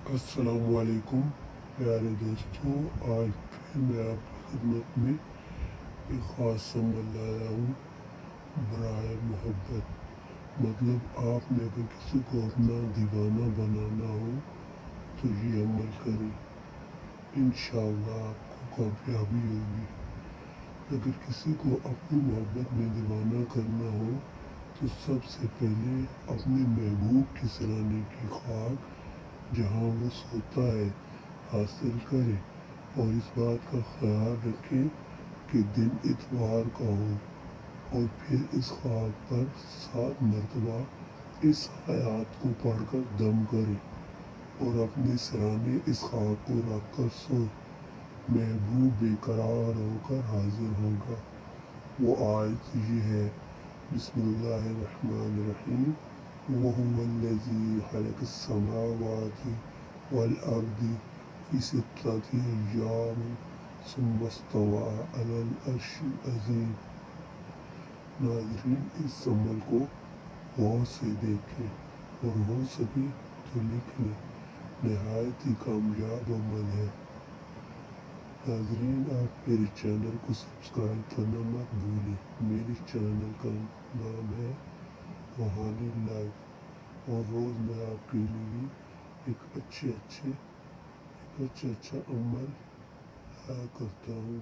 السلام علیکم پیارے دوستوں، آج پھر میں آپ کی خدمت میں ایک خاص سمبل لایا ہوں برائے محبت۔ مطلب آپ نے اگر کسی کو اپنا دیوانہ بنانا ہو تو یہ عمل کریں، انشاءاللہ آپ کو کامیابی ہوگی۔ اگر کسی کو اپنی محبت میں دیوانہ کرنا ہو تو سب سے پہلے اپنے محبوب کی سرانے کی خاک جہاں وہ سوتا ہے حاصل کرے، اور اس بات کا خیال رکھیں کہ دن اتوار کا ہو، اور پھر اس خاک پر 7 مرتبہ اس آیات کو پڑھ کر دم کرے اور اپنے سرانے اس خاک کو رکھ کر سوئے۔ محبوب بے قرار ہو کر حاضر ہوگا۔ وہ آیت یہ ہے، بسم اللہ الرحمن الرحیم، وَهُوَ الَّذِي خَلَقَ السَّمَاوَاتِ وَالْأَرْضَ فِي 6 أَيَّامٍ ثُمَّ اسْتَوَىٰ عَلَى الْعَرْشِ الْعَظِيمِ۔ ناظرین، اس عمل کو غور سے دیکھیں اور ہو سکے تو لکھ لیں، نہایت ہی کامیاب عمل ہے۔ ناظرین، آپ میرے چینل کو سبسکرائب کرنا مت بھولیں۔ میرے چینل کا نام ہے روحانی لائف، اور روز میں آپ کے لیے ایک اچھا عمل لایا کرتا ہوں،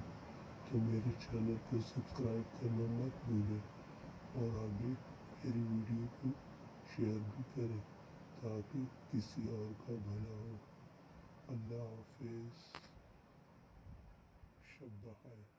تو میرے چینل کو سبسکرائب کرنا مت بھولیں، اور آگے میری ویڈیو کو شیئر بھی کریں تاکہ کسی اور کا بھلا ہو۔ اللہ حافظ، شب بخیر۔